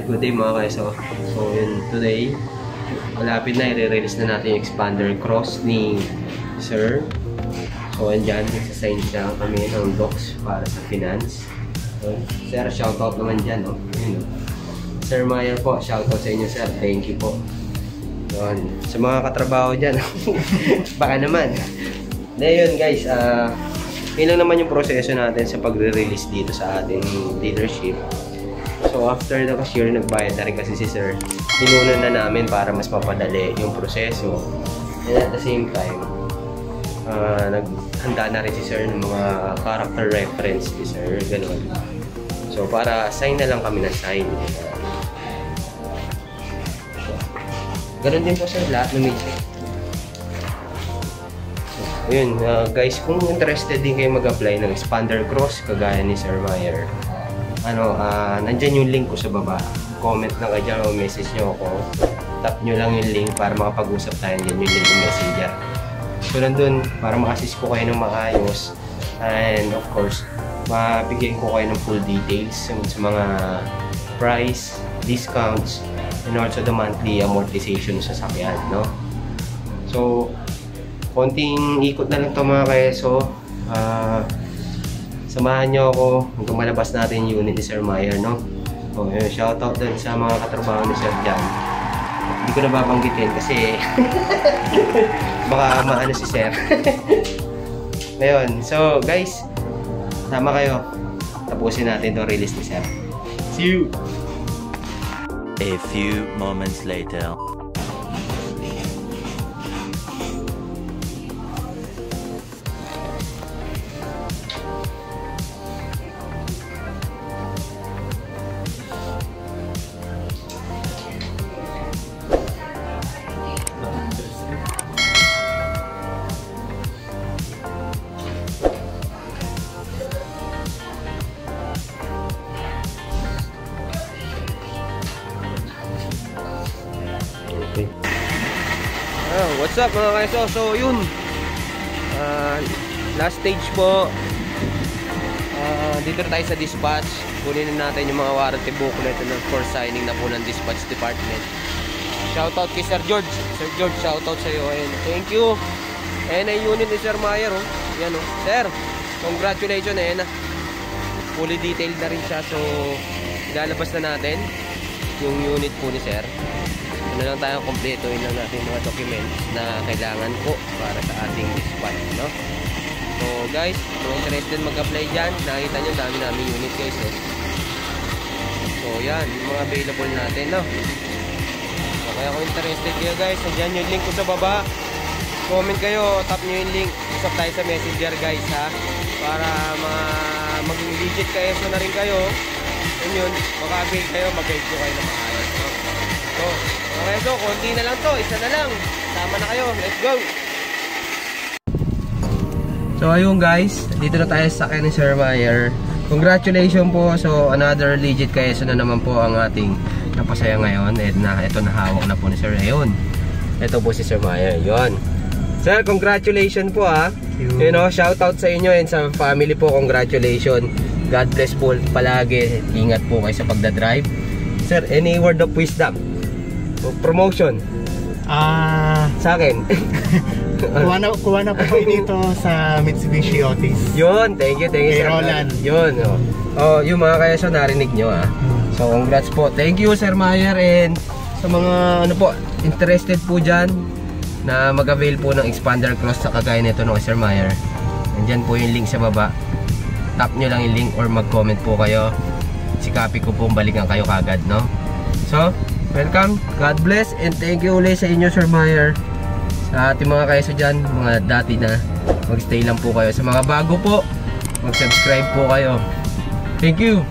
Alright, good day mga kaeso. So yun, today, malapit na i-release na natin yung expander cross ni Sir. So andyan, nagsasign siya kami ng docs para sa finance. So, Sir, shoutout naman dyan, no? Yun, no? Sir Mayer po, shoutout sa inyo, Sir. Thank you po. Yun. Sa mga katrabaho dyan, baka naman. Na yun guys, yun lang naman yung proseso natin sa pagre-release dito sa ating dealership. So after the cashier, nagbayad na rin kasi si Sir. Hinunan na namin para mas mapadali yung proseso. And at the same time, naghanda na rin si Sir ng mga character reference ni Sir, ganun. So para sign na lang kami na sign. Ganun din po Sir, lahat ng meeting. So, ayun, guys, kung interested din kayo mag-apply ng expander cross kagaya ni Sir Mayer, nandyan yung link ko sa baba. Comment lang kayo dyan o message nyo ako. Tap nyo lang yung link para makapag-usap tayo dyan, yung link ng messenger. So nandun, para ma-assist ko kayo ng maayos. And of course, mabigyan ko kayo ng full details sa mga price, discounts, and also the monthly amortization sa sasakyan, no? So, konting ikot na lang ito mga kaeso. Samahan nyo ako hanggang malabas natin yung unit ni Sir Mayer, no? So, yun, shoutout din sa mga katrabaho ni Sir dyan. Hindi ko na babanggitin kasi baka maano si Sir. Ngayon, so guys, sama kayo. Tapusin natin itong release ni Sir. See you! A few moments later. What's up mga kaeso? So yun, last stage po. Dito na tayo sa dispatch. Kunin na natin yung mga warranty booklet for signing na po ng dispatch department. Shoutout kay Sir George. Sir George, shoutout sa iyo and thank you. Ayan na yung unit ni Sir Mayer, oh. Yan, oh. Sir, congratulations. Ayan na, fully detailed na rin siya. So ilalabas na natin yung unit po ni Sir. Ano lang tayo, kompletuhin lang natin mga documents na kailangan po para sa ating dispatch, no? So guys, kung interested mag-apply dyan, nakita nyo dami namin unit guys, eh. So yan, yung mga available natin, no? So, kaya kung interested kayo guys, andyan yung link ko sa baba. Comment kayo, tap nyo yung link, usap tayo sa messenger guys, ha? Para maging legit kayo, so na rin kayo. Yun, maka-avail kayo, mag-guide ko kayo na maayos, no? So okay, so konti na lang to, isa na lang. Tama na kayo, let's go. So ayun guys, dito na tayo sa akin ni Sir Mayer. Congratulations po. So another legit kaeso na naman po ang ating napasaya ngayon. Ito na hawak na po ni Sir. Ayun, ito po si Sir Mayer. Yun Sir, congratulations po, ha. You know, shout out sa inyo and sa family po. Congratulations, God bless po palagi. Ingat po kayo sa pagdadrive. Sir, any word of wisdom? Promotion sa akin. kuha na po kayo dito sa Mitsubishi Otis. Yun, thank you Sir Roland. Yun, yung mga kaeso narinig nyo, ha. So congrats po, thank you Sir Mayer. And sa mga interested po dyan na mag-avail po ng expander cross sa kagaya nito no Sir Mayer, nandyan po yung link sa baba. Tap nyo lang yung link or mag-comment po kayo. Sikapin ko pong balikan kayo kagad, no? So welcome, God bless, and thank you ulit sa inyo Sir Mayer. Sa ating mga kaeso dyan, mga dati na, magstay lang po kayo. Sa mga bago po, mag-subscribe po kayo. Thank you.